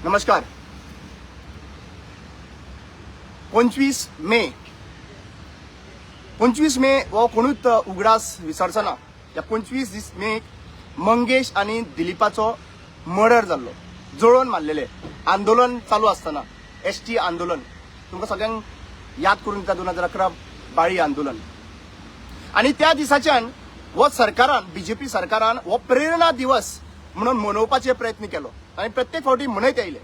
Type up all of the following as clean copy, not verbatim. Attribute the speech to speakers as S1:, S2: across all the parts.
S1: नमस्कार. 25 मे हो कोणूच उगडास विसरचना. या 25 मे मंगेश आणि दिलीपाचो मर्डर जाल्लो, जळोवन मारलेले. आंदोलन चालू असताना एसटी आंदोलन तुमकां सगळ्यांक याद करून दिता. 2011 बाळी आंदोलन. आणि त्या दिसाच्यान हो सरकारान, बीजेपी सरकारान हो प्रेरणा दिवस म्हणून मनोवपाचे प्रयत्न केलो आणि प्रत्येक फावटी मनयत आयले.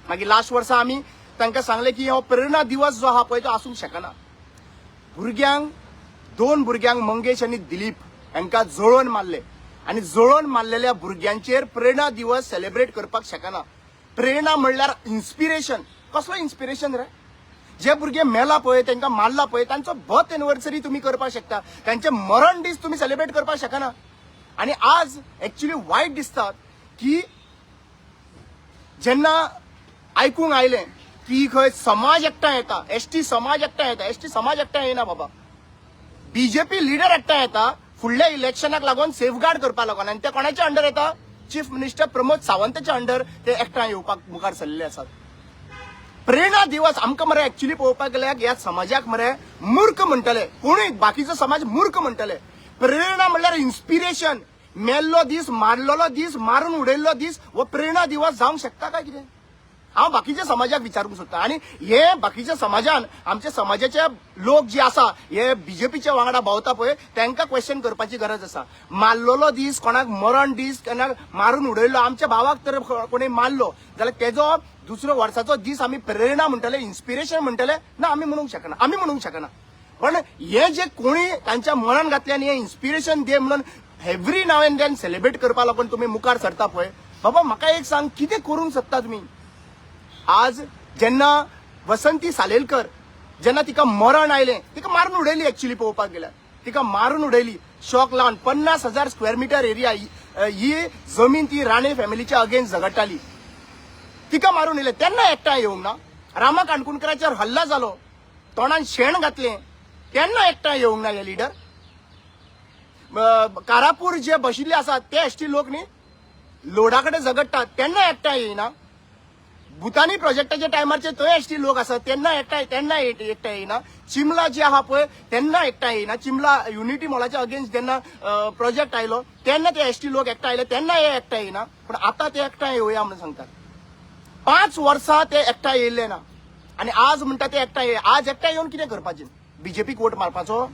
S1: मागीर लास्ट वर्सा आमी तांकां सांगले की हो प्रेरणा दिवस जो आहा पळय तो आसूंक शकना. भुरग्यांक, दोन भुरग्यांक मंगेश आणि दिलीप हांकां जळोवन मारले आणि जळोवन मारलेल्या भुरग्यांचेर प्रेरणा दिवस सेलिब्रेट करपाक शकना. प्रेरणा म्हणल्यार इन्स्पिरेशन. कसलो इन्स्पिरेशन रे? जे भुरगे मेला पळय, तांकां मारला पळय, तांचो बर्थ एनिवर्सरी तुम्ही करपाक शकता, तांचे मरण दीस तुम्ही सेलिब्रेट करपाक शकना. आणि आज एक्चुअली वायट दिसता की जेन्ना आयकूंक आयलें की खंय समाज एकठांय येता, एसटी समाज एकठांय येता. एसटी समाज एकठांय येना बाबा, बीजेपी लिडर एकठांय येता फुडल्या इलेक्शनाक लागून सेफगार्ड करपा लागून. आणि ते कोणाच्या अंडर येता? चीफ मिनिस्टर प्रमोद सावंताच्या अंडर ते एकठांय येवपाक मुखार सरलेले आसात. प्रेरणा दिवस आमकां मरे एक्चुअली पळोवपाक गेल्यार ह्या समाजाक मरे मूर्ख म्हणटले, कोणूय बाकीचो समाज मूर्ख म्हणटले. प्रेरणा म्हणल्यार इन्स्पिरेशन. मेल्लो दीस, मारलेलो दीस, मारून उडयल्लो दीस हो प्रेरणा दिवस जावंक शकता काय कितें? हांव बाकीच्या समाजाक विचारूंक सोदता. आणि हे बाकीच्या समाजान, आमच्या समाजाचे लोक जे आसा हे बीजेपीच्या वांगडा भोंवता पळय, तांकां क्वेश्चन करपाची गरज आसा. मारलेलो दीस, कोणाक मरण दीस, कोणाक मारून उडयल्लो, आमच्या भावाक तर कोणी मारलो जाल्यार तेजो दुसरो वर्साचो दीस आमी प्रेरणा म्हणटले, इन्स्पिरेशन म्हणटले ना? आमी म्हणूंक शकना. पण हे जे कोणी तांच्या मनान घातले आनी हे इन्स्पिरेशन दे म्हणून every now and then celebrate करपा लागून तुम्ही मुखार सरता पळय, बाबा म्हाका एक सांग, कितें करूंक सोदता तुमी? आज जेन्ना वसंती सालेलकर जेन्ना तिका मरण आयलें, तिका मारून उडयली. एक्चुअली पळोवपाक गेल्यार तिका मारून उडयली. शॉक लावन 50,000 स्क्वेअर मीटर एरिया ही जमीन ती राणे फॅमिलीच्या अगेन्स्ट झगडटाली. तिका मारून उडयले. तेन्ना एकठांय येवंक ना? रामा काणकोणकरांचेर हल्ला जालो, तोंडान शेण घातलें, तेन्ना एकठांय येवंक ना हे लिडर? कारापूर जे बशिल्ले आसात ते एसटी लोक न्ही, लोडा कडेन झगडटात, तेन्ना एकठांय येयना? भुतानी प्रोजेक्टाच्या टायमारचे थंय एसटी लोक आसात, तेन्ना एकठांय येयना? चिमला जे आहा पळय तेन्ना एकठांय येयना? चिमला युनिटी मॉलाच्या अगेन्स्ट जेन्ना प्रोजेक्ट आयलो तेन्ना ते एसटी लोक एकठांय आयले, तेन्ना हे एकठांय येयना? पण आता ते एकठांय येवया म्हणून सांगतात. 5 वर्सां ते एकठांय येयले ना आणि आज म्हणटा ते एकठांय. आज एकठांय येवन कितें करपाचें? बीजेपीक वोट मारपाचो?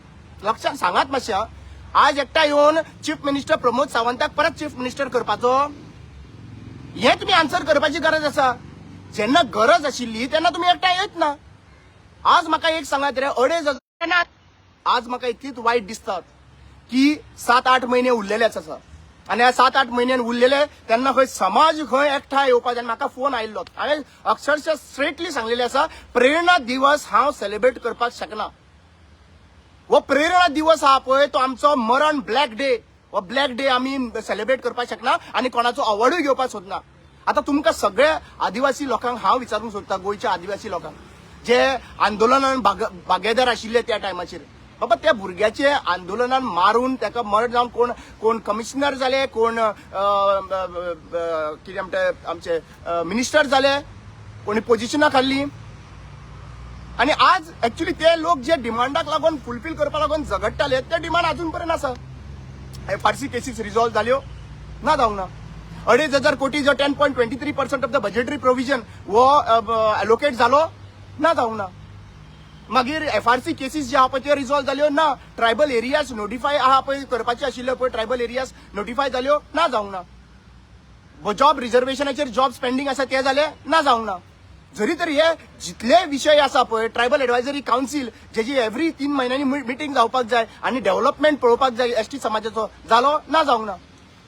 S1: लक्षात सांगात मातशें. आज एकठांय येवन चीफ मिनिस्टर प्रमोद सावंताक परत चीफ मिनिस्टर करपाचो? हे तुम्ही आन्सर करपाची गरज आसा. जेन्ना गरज आशिल्ली तेन्ना तुम्ही एकठांय येत ना. आज म्हाका एक सांगात रे, 2,500 आज म्हाका इतलीच वायट दिसतात की 7-8 महिने उरलेलेच आसा. आणि ह्या 7-8 महिन्यान उरलेले तेन्ना खंय समाज खंय एकठांय येवपाचें. म्हाका फोन आयिल्लो, हांवें अक्षरशः स्ट्रेटली सांगलेलें आसा, प्रेरणा दिवस हांव सेलिब्रेट करपाक शकना. हो प्रेरणा दिवस आहा पळय तो आमचो मरण ब्लॅक डे. हो ब्लॅक डे आमी सेलिब्रेट करपाक शकना आणि कोणाचो अवॉर्डूय घेवपाक सोदना. आता तुमकां सगळ्या आदिवासी लोकांक हांव विचारूंक सोदता, गोंयच्या आदिवासी लोकांक जे आंदोलनान भागेदार आशिल्ले त्या टायमाचेर, बाबा त्या भुरग्याचे आंदोलनान मारून ताका मरण जावन कोण कमिशनर जाले, कोण कितें म्हणटा आमचे मिनिस्टर जाले, कोणी पोजिशनां खाल्ली. आणि आज एक्चुअली ते लोक जे डिमांडाक लागून फुलफिल करपा लागून झगडटाले ते डिमांड अजून पर्यंत आसा. एफआरसी केसीस रिझॉल्व जाल्यो ना? जावंक ना. 2,500 कोटी जो 10.23% ऑफ द बजेटरी प्रोविजन वो अलोकेट जालो ना? जावंक ना. मागीर एफआरसी केसीस जे आहा पळय त्यो रिझॉल्व जाल्यो ना. ट्रायबल एरियाज नोटिफाय आहा पळय करपाचे आशिल्ल्यो पळय, ट्रायबल एरियाज नोटिफाय जाल्यो ना? जावंक ना. जॉब रिझर्वेशनाचेर जॉब पेंडिंग आसा ते जाले ना? जावंक ना. जरी तरी हे जितले विषय आसा पळय, ट्रायबल एडवायझरी कावन्सील जेची एव्हरी 3 महिन्यांनी मिटींग जावपाक जाय आणि डेव्हलपमेंट पळोवपाक जाय एसटी समाजाचो, जालो ना? जावंक ना.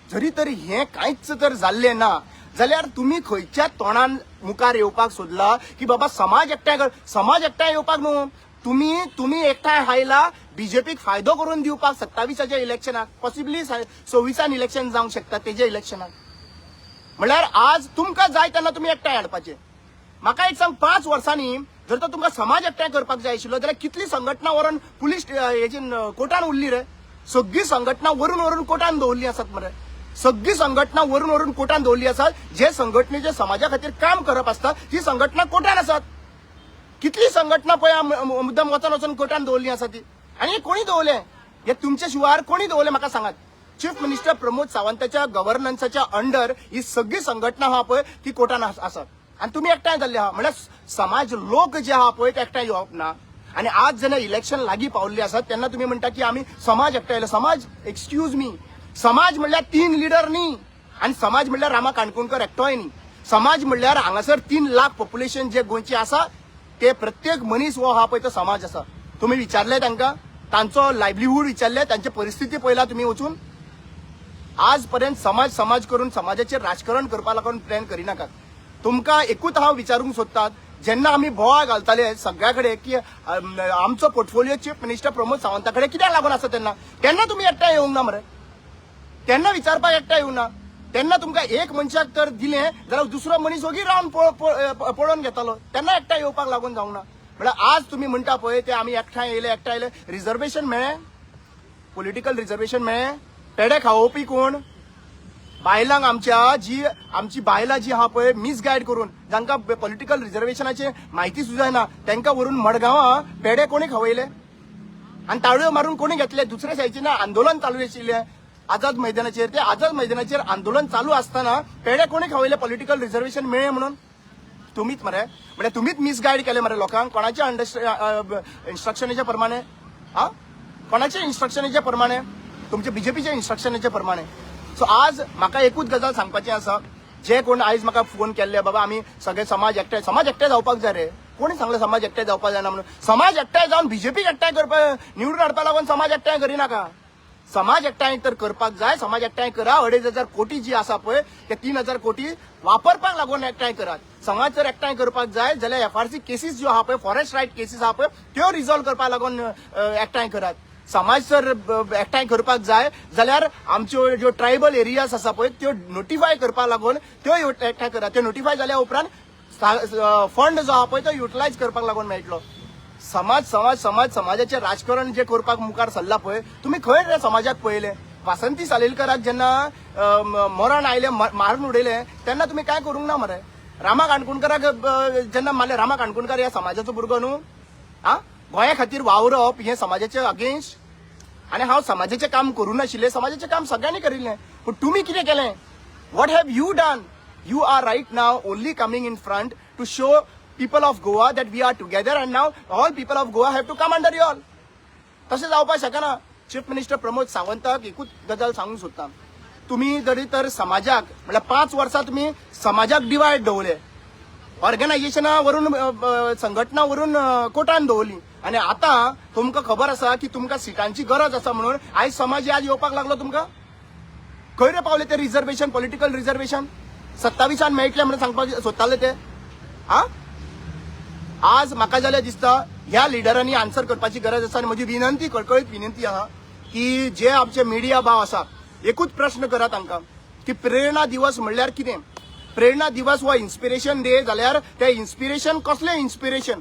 S1: जरी तरी हे कांयच जर जाल्लें ना जाल्यार तुम्ही खंयच्या तोंडान मुखार येवपाक सोदला की बाबा समाज एकठांय येवपाक न्हू. तुम्ही एकठांय हायला बीजेपीक फायदो करून दिवपाक 27च्या इलेक्शनाक, पॉसिबली 26 इलेक्शन जावंक शकता तेजे इलेक्शनाक. म्हळ्यार आज तुमकां जाय तेन्ना तुम्ही एकठांय हाडपाचे. म्हाका एक सांग, 5 वर्सांनी जर तर तुमकां समाज एकठांय करपाक जाय आशिल्लो जाल्यार कितली संघटना व्हरून पुलीस हेजी कोर्टान उरली रे? सगळी संघटना व्हरून कोर्टान दवरली आसात मरे. सगळी संघटना वरून वरून कोर्टान दवरली आसात. जे संघटनेचे समाजा खातीर काम करप असता ती संघटना कोर्टान आसात. कितली संघटना पळय मुद्दाम वचून कोर्टान दवरली आसा ती. आणि कोणी दवरले हे तुमच्या शिवार कोणी दवरले म्हाका सांगात. चीफ मिनिस्टर प्रमोद सावंताच्या गव्हर्नन्साच्या अंडर ही सगळी संघटना आहा पळय ती कोर्टान आसात. आणि तुम्ही एकठांय जाल्ले आहा म्हणजे समाज लोक जे आहा पळय ते एकठांय येवप ना. आणि आज जेन्ना इलेक्शन लागीं पावल्ले आसात तेन्ना तुम्ही म्हणटा की आम्ही समाज एकठांय समाज एक्सक्यूज मी समाज म्हणल्यार 3 लिडर न्ही आणि समाज म्हणल्यार रामा काणकोणकर एकटोय न्ही. समाज म्हणल्यार हांगासर 3 लाख पॉप्युलेशन जे गोंयचे आसा ते प्रत्येक मनीस हो हा पळय तो समाज आसा. तुम्ही विचारले तांकां तांचो लायव्हलीहूड विचारले तांची परिस्थिती पळयला तुम्ही वचून. आजपर्यंत समाज करून समाजाचेर राजकारण करपा लागून प्लॅन करिनाकात. तुमकां एकूच हांव विचारूंक सोदतात जेन्ना आमी बोवाळ घालताले सगळ्या कडेन की आमचो portfolio chief minister Pramod Savanta कडेन कित्याक लागून आसा तेन्ना तुमी एकठांय येवंक ना मरे. तेन्ना विचारपाक एकठांय येवंक ना. तेन्ना तुमकां एक मनशाक तर दिलें जाल्यार दुसरो मनीस ओगी रावन पळोवन घेतालो. तेन्ना एकठांय येवपाक लागून जावंक ना. म्हळ्यार आज तुम्ही म्हणटा पळय ते आमी एकठांय येयले रिझर्वेशन मेळ्ळें पॉलिटिकल रिझर्वेशन मेळ्ळें. पेडे खावोवपी कोण बायलांक आमची बायलां जी आहा पळय मिसगायड करून जांकां पॉलिटिकल रिझर्वेशनाची म्हायती सुद्धा ना तांकां व्हरून मडगांवां पेडे कोणी खावयले आणि ताळयो मारून कोणी घेतले. दुसऱ्या सायडीन आंदोलन चालू आशिल्लें आझाद मैदानाचेर. ते आझाद मैदानाचेर आंदोलन चालू असताना पेडे कोणी खावयले पॉलिटिकल रिझर्वेशन मेळ्ळें म्हणून. तुम्हीच मरे म्हणजे तुम्हीच मिसगायड केले मरे लोकांक. कोणाच्या इन्स्ट्रक्शनाच्या प्रमाणे कोणाच्या इन्स्ट्रक्शनाच्या प्रमाणे तुमच्या बीजेपीच्या इन्स्ट्रक्शनाच्या प्रमाणे. सो आज म्हाका एकूच गजाल सांगपाची आसा जे कोण आयज म्हाका फोन केल्ले बाबा आमी सगळे समाज एकठांय जावपाक जाय रे. कोणी सांगले समाज एकठांय जावपाक जायना म्हणून. समाज एकठांय जावन बीजेपीक एकठांय करपाक निवडून हाडपा लागून समाज एकठांय करिनाका. समाज एकठांय तर करपाक जाय. समाज एकठांय करा. 2,500 कोटी जी आसा पळय ते 3,000 कोटी वापरपाक लागून एकठांय करात. समाज जर एकठांय करपाक जाय जाल्यार FRC केसीस ज्यो आहा पळय फॉरेस्ट रायट केसीस आहा पळय त्यो रिझॉल्व करपाक लागून एकठांय करात. समाज जर एकठांय करपाक जाय जाल्यार आमच्यो ज्यो ट्रायबल एरियाज आसा पळय त्यो नोटिफाय करपाक लागून त्यो एकठांय करात. त्यो नोटिफाय जाल्या उपरांत फंड जो आहा पळय तो युटिलायज करपाक लागून मेळटलो. समाजाचे राजकारण जे करपाक मुखार सरला पळय तुम्ही खंय रे समाजाक पळयले. वासंती सालेलकराक जेन्ना मरण आयले मारून उडयले तेन्ना तुम्ही काय करूंक ना मरे. रामा काणकोणकराक जेन्ना मारले रामा काणकोणकर ह्या समाजाचो भुरगो न्हू. गोंया खातीर वावरप हे समाजाचे अगेन्स्ट. आणि हांव समाजाचें काम करूं नाशिल्लें. समाजाचें काम सगळ्यांनी करिल्लें. पूण तुमी कितें केलें. What have you done. You are right now only coming in front to show people of Goa that we are together and now all people of Goa have to come under you all. तशें जावपाक शकना. Chief minister Pramod सावंताक एकूच गजाल सांगूंक सोदता. तुम्ही जरी तर समाजाक म्हळ्यार 5 वर्सां तुम्ही समाजाक डिवायड दवरले. ऑर्गनायझेशना वरून संघटना वरून कोर्टान दवरली आणि आता तुमकां खबर आसा की तुमकां सिटांची गरज आसा म्हणून आयज समाज आज येवपाक लागलो तुमकां. खंय रे पावले ते रिझर्वेशन पॉलिटिकल रिझर्वेशन 27 मेळटले म्हणून सांगपाक सोदताले ते. आज म्हाका जाल्यार दिसता ह्या लिडरांनी आन्सर करपाची गरज आसा. आनी म्हजी विनंती कळकळीत विनंती आहा की जे आमचे मिडिया भाव आसा एकूच प्रश्न करा तांकां की प्रेरणा दिवस म्हणल्यार कितें. प्रेरणा दिवस हो इन्स्पिरेशन डे जाल्यार ते इन्स्पिरेशन कसलें इन्स्पिरेशन.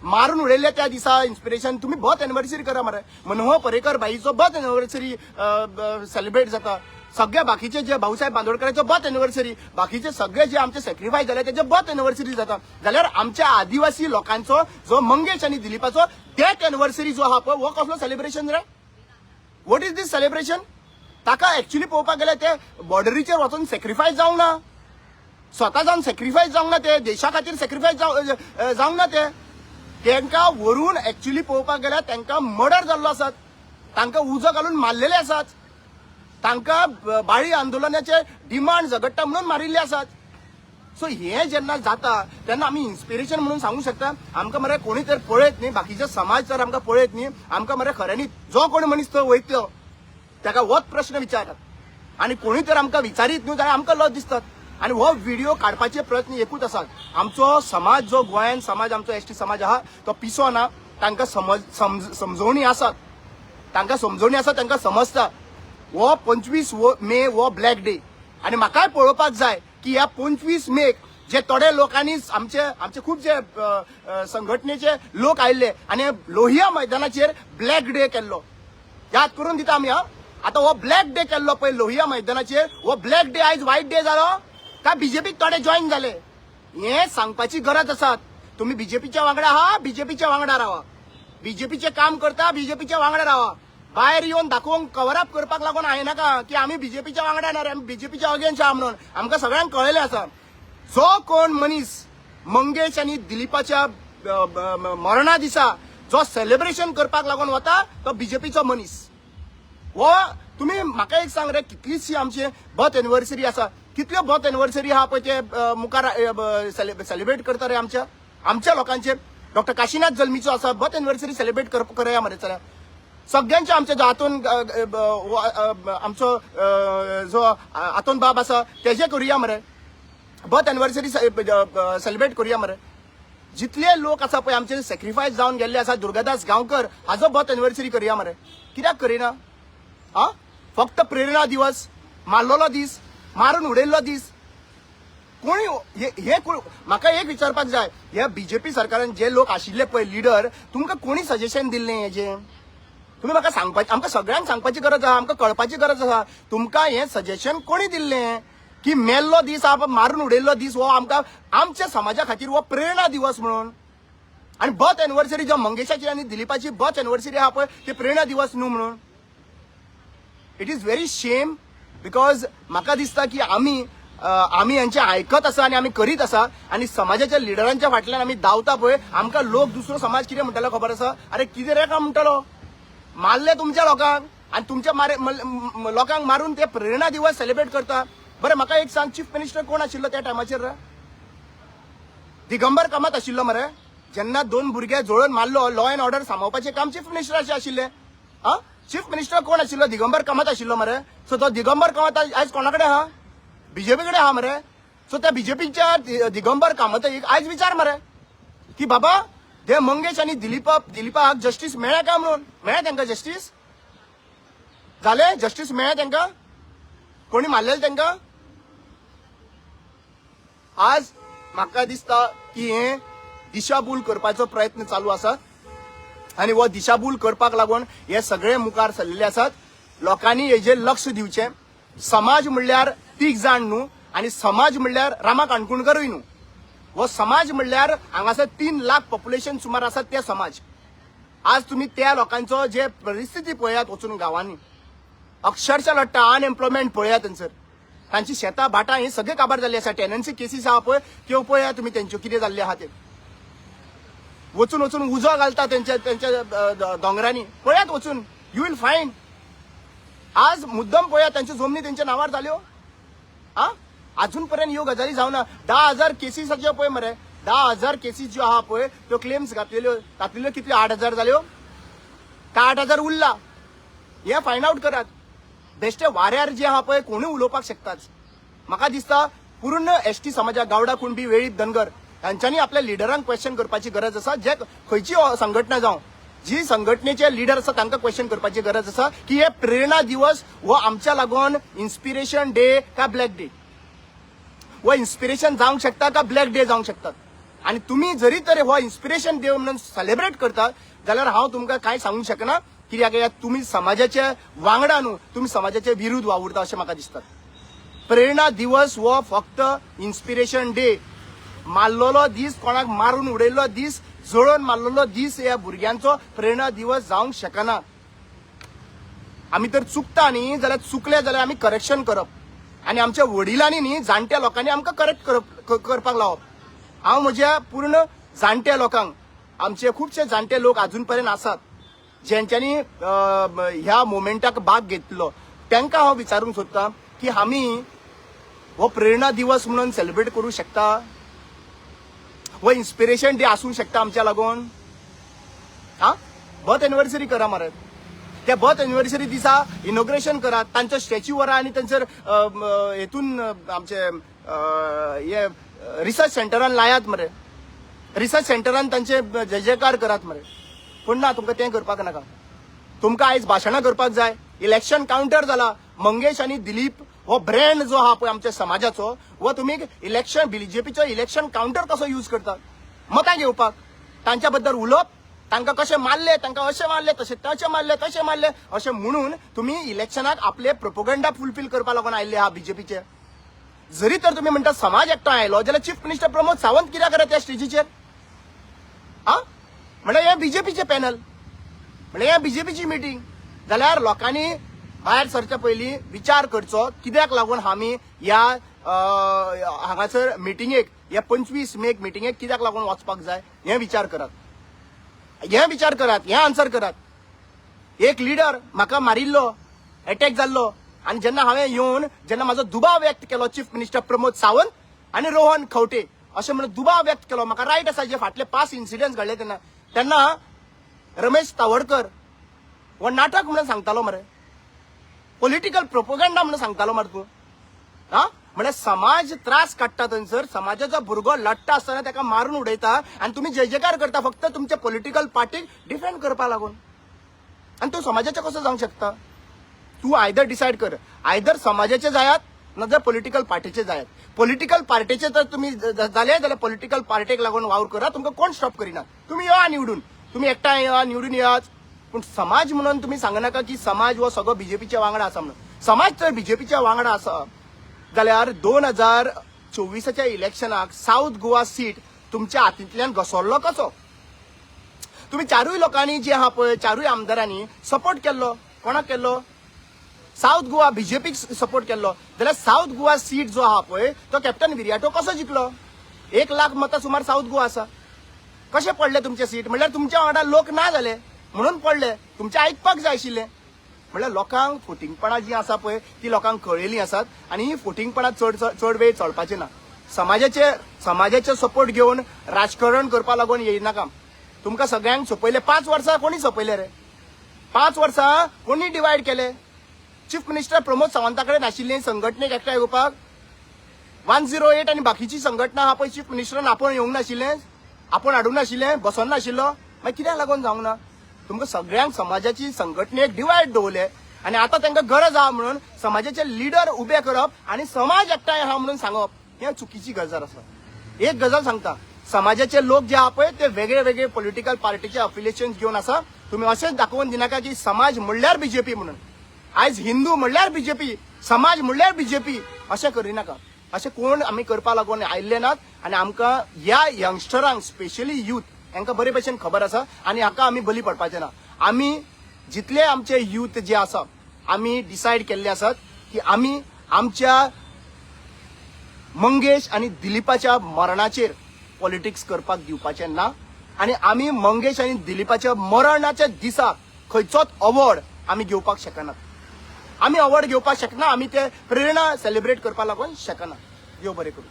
S1: मारून उडयल्ले त्या दिसा इन्स्पिरेशन तुम्ही बर्थ एनिवर्सरी करा मरे. Manohar Parrikar बाईचो birth anniversary celebrate जाता. सगळे बाकीचे जे भाऊसाहेब बांदोडकरांचो बर्थ एनिवर्सरी बाकीचे सगळे जे आमचे सॅक्रिफायस झाले त्याचे बर्थ एनिवर्सरी जाता. जाल्यार आमच्या आदिवासी लोकांचो जो मंगेश आणि दिलीपाचो डेथ एनिवर्सरी जो आहा पळय हो कसलो celebration ray. What is this celebration. ताका एक्च्युअली पळोवपाक गेल्यार ते बॉर्डरीचेर वचून सॅक्रिफायस जावंक ना. स्वता जावन सॅक्रिफायस जावंक ना. ते देशा खातीर सॅक्रिफायस जावंक ना. ते तांकां व्हरून एक्च्युअली पळोवपाक गेल्यार तांकां मर्डर जाल्लो आसात. तांकां उजो घालून मारलेले आसात. तांकां बाळी आंदोलनाचे डिमांड झगडटा म्हणून मारिल्ले आसात. सो हे जेन्ना जाता तेन्ना आमी इन्स्पिरेशन म्हणून सांगू शकता. आमकां मरे कोणी तर पळयत न्ही बाकीचे समाज तर आमकां पळयत न्ही. आमकां मरे खऱ्यांनी जो कोणी मनीस थंय वयतलो ताका होच प्रश्न विचारतात आनी कोणी तर आमकां विचारीत न्हू जाल्यार आमकां लज दिसतात. आनी हो व्हिडिओ काडपाचे प्रयत्न एकूच आसात. आमचो समाज जो गोंयान समाज आमचो एसटी समाज आहा तो पिसो ना. तांकां समजोवणी आसात. तांकां समजता. वो 25 मे वो ब्लॅक डे आणि म्हाकाय पळोवपाक जाय की ह्या 25 मेक जे थोडे लोकांनी आमचे खूप जे संघटनेचे लोक आयिल्ले आणि लोहिया मैदानाचेर ब्लॅक डे केल्लो. याद करून दिता आमी. आता हो ब्लॅक डे केल्लो पळय लोहिया मैदानाचेर, हो ब्लॅक डे आयज व्हाईट डे जालो काय बीजेपीक थोडे जॉईन झाले? हे सांगपाची गरज आसा. तुम्ही बीजेपीच्या वांगडा आहा, बीजेपीच्या वांगडा रावा. बीजेपीचे काम करता, बीजेपीच्या वांगडा रावा. भायर येऊन दाखोवंक कव्हर अप करपाक लागून आहे नाका की आम्ही बीजेपीच्या वांगडा येणार, आम्ही बीजेपीच्या अगेन्स्ट आहा म्हणून. आमकां सगळ्यांक कळलेलें आसा. जो कोण मनीस मंगेश आणि दिलीपाच्या मरणा दिसा जो सेलिब्रेशन करपाक लागून वता तो बीजेपीचो मनीस. हो तुम्ही म्हाका एक सांग रे, कितलीशी आमची बर्थ एनिव्हर्सरी आसा, कितल्यो बर्थ एनिव्हर्सरी आहा पळय ते मुखार सेलिब्रेट करता रे आमच्या लोकांचे. डॉक्टर काशीनाथ जल्मीचो आसा, बर्थ एनिव्हर्सरी सेलिब्रेट करया मरे. चला सगळ्यांचे आमच्या जो हातून आमचो जो हातून बाब आसा तेजे करुया मरे. बर्थ एनिव्हर्सरी सेलिब्रेट करुया मरे. जितले लोक आसा पळय आमचे सॅक्रिफायस जावन गेल्ले आसा, दुर्गादास गांवकर हाजो बर्थ एनिव्हर्सरी करुया मरे. कित्याक करिना? हा फक्त प्रेरणा दिवस, मारलेलो दीस, मारून उडयल्लो दीस कोणी हे म्हाका एक विचारपाक जाय, हे बीजेपी सरकारान जे लोक आशिल्ले पळय लिडर, तुमकां कोणी सजेशन दिल्लें हेजें? तुम्ही म्हाका सांगपाचें, आमकां सगळ्यांक सांगपाची गरज आहा, आमकां कळपाची गरज आसा. तुमकां हें सजेशन कोणी दिल्लें की मेल्लो दीस मारून उडयल्लो दीस हो आमकां आमच्या समाजा खातीर हो प्रेरणा दिवस म्हणून? आणि बर्थ एनिव्हर्सरी जो मंगेशाची आणि दिलीपाची बर्थ एनिव्हर्सरी आहा पळय ते प्रेरणा दिवस न्हू म्हणून? इट इज व्हेरी शेम. बिकॉज म्हाका दिसता की आमी यांचे आयकत आसा आणि आमी करीत आसा, आणि समाजाच्या लिडरांच्या फाटल्यान आमी धांवता पळय, आमकां लोक दुसरो समाज कितें म्हणटालो खबर आसा? अरे कितें रे काय म्हणटालो? मारले तुमच्या लोकांक आणि तुमच्या लोकांक मारून ते प्रेरणा दिवस सेलिब्रेट करता. बरें म्हाका एक सांग, चीफ मिनिस्टर कोण आशिल्लो त्या टायमाचेर रे? दिगंबर कामत आशिल्लो मरे. जेन्ना 2 भुरगे जोडून मारलो, लॉ अँड ऑर्डर सांबाळपाचें काम चीफ मिनिस्टराचे आशिल्ले. हा चीफ मिनिस्टर कोण आशिल्लो? दिगंबर कामत आशिल्लो मरे. सो तो दिगंबर कामत आयज कोणा कडेन आहा? बीजेपी कडेन आहा मरे. सो त्या बीजेपीच्या दिगंबर कामतीक आयज विचार मरे की बाबा ते मंगेश आणि दिलीपाक जस्टीस मेळ्ळें काय म्हणून? मेळ्ळें तांकां जस्टीस? जालें जस्टीस मेळ्ळें तांकां? कोणी मारलेलें तांकां? आज म्हाका दिसता की हे दिशाभूल करपाचो प्रयत्न चालू आसा, आणि हो दिशाभूल करपाक लागून हे सगळे मुखार सरलेले आसात. लोकांनी हेजेर लक्ष दिवचें. समाज म्हणल्यार तीग जाण न्हू, आणि समाज म्हणल्यार रामा काणकुणकरूय न्हू. हो समाज म्हणल्यार हांगासर 3 लाख पॉप्युलेशन सुमार आसात ते समाज. आज तुम्ही त्या लोकांचो जे परिस्थिती पळयात वचून गांवांनी, अक्षरशः लढटा अनएम्प्लॉयमेंट पळयात थंयसर. तांची शेतां भाटां ही सगळे काबार जाल्ली आसा. टेनन्सी केसीस आहा पळय त्यो पळया तुमी, तेंच्यो कितें जाल्ले आहा ते. वचून उजो घालता त्यांच्या दोंगरांनी, पळयात वचून, यू विल फायंड. आज मुद्दम पळया तांच्यो जमनी तेंच्या नांवार जाल्यो. हा अजून पर्यंत ह्यो गजाली जावना. 10,000 केसीस ज्यो पळय मरे, 10,000 केसीस ज्यो आहा पळय त्यो क्लेम्स घातलेल्यो कितल्यो 8,000 जाल्यो काय 8,000 उरला? हे फायंड आउट करात. बेश्टे वाऱ्यार जे आहा पळय कोणूय उलोवपाक शकतात. म्हाका दिसता पूर्ण एसटी समाजा, गावडा कुणबी, वेळीप धनगर हांच्यांनी आपल्या लिडरांक क्वेश्चन करपाची गरज आसा. जे खंयची संघटना जावं, जी संघटनेचे लिडर आसा तांकां क्वेश्चन करपाची गरज आसा की हे प्रेरणा दिवस हो आमच्या लागून इन्स्पिरेशन डे का ब्लॅक डे? हो इन्स्पिरेशन जावंक शकता का ब्लॅक डे जावंक शकतात? आणि तुम्ही जरी तर हो इन्स्पिरेशन डे म्हणून सेलिब्रेट करतात जाल्यार हांव तुमकां कांय सांगूंक शकना, कित्याक तुम्ही समाजाच्या वांगडा न्हू, तुम्ही समाजाच्या विरुद्ध वावुरता अशें म्हाका दिसता. प्रेरणा दिवस हो फक्त इन्स्पिरेशन डे, मारलेलो दीस, कोणाक मारून उडयल्लो दीस, जळोवन मारलेलो दीस ह्या भुरग्यांचो प्रेरणा दिवस जावंक शकना. आमी तर चुकता न्ही जाल्यार चुकले जाल्यार आमी करेक्शन करप, आणि आमच्या वडिलांनी न्ही जाणट्या लोकांनी आमकां करेक्ट करपाक लावप. हांव म्हज्या पूर्ण जाणट्या लोकांक, आमचे खुबशे जाणटे लोक अजून पर्यंत आसात ज्यांच्यांनी ह्या मोमेंटाक भाग घेतलो, तांकां हांव विचारूंक सोदतां की आमी हो प्रेरणा दिवस म्हणून सेलिब्रेट करूं शकता? हो इन्स्पिरेशन डे आसूंक शकता आमच्या लागून? हा बर्थ एनिव्हर्सरी करा मरे. त्या बर्थ एनिव्हर्सरी दिसा इनॉग्रेशन करात, तांचो स्टॅच्यू व्हरा आणि थंयसर हेतून आमचे हे रिसर्च सेंटरान लायात मरे. रिसर्च सेंटरान तांचे जय जयकार करात मरे. पूण ना, तुमकां तें करपाक नाका. तुमकां आयज भाशणां करपाक जाय. इलेक्शन काउंटर जाला. मंगेश आणि दिलीप हो ब्रँड जो आहा पळय आमच्या समाजाचो, हो तुमी इलेक्शन बीजेपीचो इलेक्शन काउंटर कसो यूज करतात मतां घेवपाक, तांच्या बद्दल उलोवप तांकां कशें मारले, तांकां अशें मारले, तशें मारले अशें म्हणून तुम्ही इलेक्शनाक आपले प्रोपोगंडा फुलफिल करपा लागून आयिल्ले आहा बीजेपीचे. जरी तर तुम्ही म्हणटा समाज एकटो आयलो जाल्यार चीफ मिनिस्टर प्रमोद सावंत कित्याक करता त्या स्टेजीचेर? म्हणजे हे बीजेपीचे पॅनल, म्हणजे हे बीजेपीची मिटींग. जाल्यार लोकांनी भायर सरच्या पयलीं विचार करचो कित्याक लागून आमी ह्या हांगासर मिटिंगेक, ह्या 25 मेक मिटिंगेक कित्याक लागून वचपाक जाय हे विचार करात, हे आन्सर करात. एक लिडर म्हाका मारिल्लो, अटॅक जाल्लो, आणि जेन्ना हांवें येवन जेन्ना म्हाजो दुबाव व्यक्त केलो चीफ मिनिस्टर प्रमोद सावंत आनी रोहन खंवटे अशें म्हणून दुबाव व्यक्त केलो, म्हाका रायट आसा जे फाटले 5 इन्सिडेंट्स घडले तेन्ना रमेश तावडकर हो नाटक म्हणून सांगतालो मरे, पॉलिटिकल प्रोपोगंडा म्हणून सांगतालो मरे तूं. म्हणजे समाज त्रास काडटा थंयसर, समाजाचो भुरगो लडटा आसतना ताका मारून उडयता आनी तुमी जय जयकार करता फक्त तुमच्या पॉलिटिकल पार्टीक डिफेंड करपा लागून. आनी तूं समाजाचें कसो जावंक शकता? तू आयदर डिसायड कर, आयदर समाजाचे जायात नाजाल्यार पॉलिटिकल पार्टीचे जायात. पॉलिटिकल पार्टीचे तर तुम्ही जाले जाल्यार पॉलिटिकल पार्टीक लागून वावर करा, तुमकां कोण स्टॉप करिना. तुम्ही या निवडून, तुम्ही एकठांय या, निवडून याच, पण समाज म्हणून तुम्ही सांगनाका की समाज हो सगळो बीजेपीच्या वांगडा आसा म्हणून. समाज जर बीजेपीच्या वांगडा आसा जाल्यार 2024च्या इलेक्शनाक साऊथ गोवा सीट तुमच्या हातींतल्यान घसरलो कसो? तुम्ही चारूय लोकांनी जे आहा पळय, चारूय आमदारांनी सपोर्ट केल्लो, कोणाक केल्लो? साऊथ गोवा बीजेपीक सपोर्ट केल्लो. जाल्यार साऊथ गोवा सीट जो आहा पळय तो कॅप्टन विरियाटो कसो जिखलो? 1 लाख मतां सुमार साऊथ गोवा आसा. कशें पडले तुमचे सीट? म्हणल्यार तुमच्या वांगडा लोक ना जाले म्हणून पडले. तुमचे आयकपाक जाय आशिल्ले. म्हणल्यार लोकांक फोटिंगपणां जी आसा पळय ती लोकांक कळयली आसात आनी ही फोटिंगपणां चड वेळ चलपाचे ना. समाजाचे सपोर्ट घेवन राजकारण करपा लागून येयनाका. तुमकां सगळ्यांक सोपयले 5 वर्सां कोणी सोपयले रे? 5 वर्सां कोणी डिवायड केले? चीफ मिनिस्टर प्रमोद सावंता कडेन आशिल्ली संघटनेक एकठांय येवपाक 108 आनी बाकीची संघटना आहा पळय, चीफ मिनिस्टरान आपूण येवंक नाशिल्लें, आपूण हाडूंक नाशिल्लें, बसोन नाशिल्लो, मागीर कित्याक लागून जावंक ना? तुमकां सगळ्यांक समाजाची संघटनेक डिवायड दवरले आनी आतां तांकां गरज आहा म्हणून समाजाचे लिडर उबे करप आनी समाज एकठांय आहा म्हणून सांगप हें चुकीची गजाल आसा. एक गजाल सांगता, समाजाचे लोक जे आहा पळय ते वेगळे वेगळे पॉलिटिकल पार्टीचे अफिलिएशन घेवन आसा. तुम्ही अशेंच दाखोवन दिनाका की समाज म्हणल्यार बीजेपी म्हणून. आयज हिंदू म्हणल्यार बीजेपी, समाज म्हणल्यार बीजेपी अशें करिनाका. अशें कोण आमी करपा लागून आयिल्ले नात आनी आमकां ह्या यंगस्टरांक स्पेशली यूथ हांकां बरे भशेन खबर आसा आनी हाका आमी बली पडपाचे ना. आमी जितले आमचे यूथ जे आसा आमी डिसायड केल्ले आसात की आमी आमच्या मंगेश आनी दिलीपाच्या मरणाचेर पॉलिटिक्स करपाक दिवपाचे ना आनी आमी मंगेश आनी दिलीपाच्या मरणाच्या दिसा खंयचोच अवॉर्ड आमी घेवपाक शकनात. आमी अवॉर्ड घेवपाक शकना, आमी ते प्रेरणा सेलिब्रेट करपा लागून शकना. देव बरें करूं.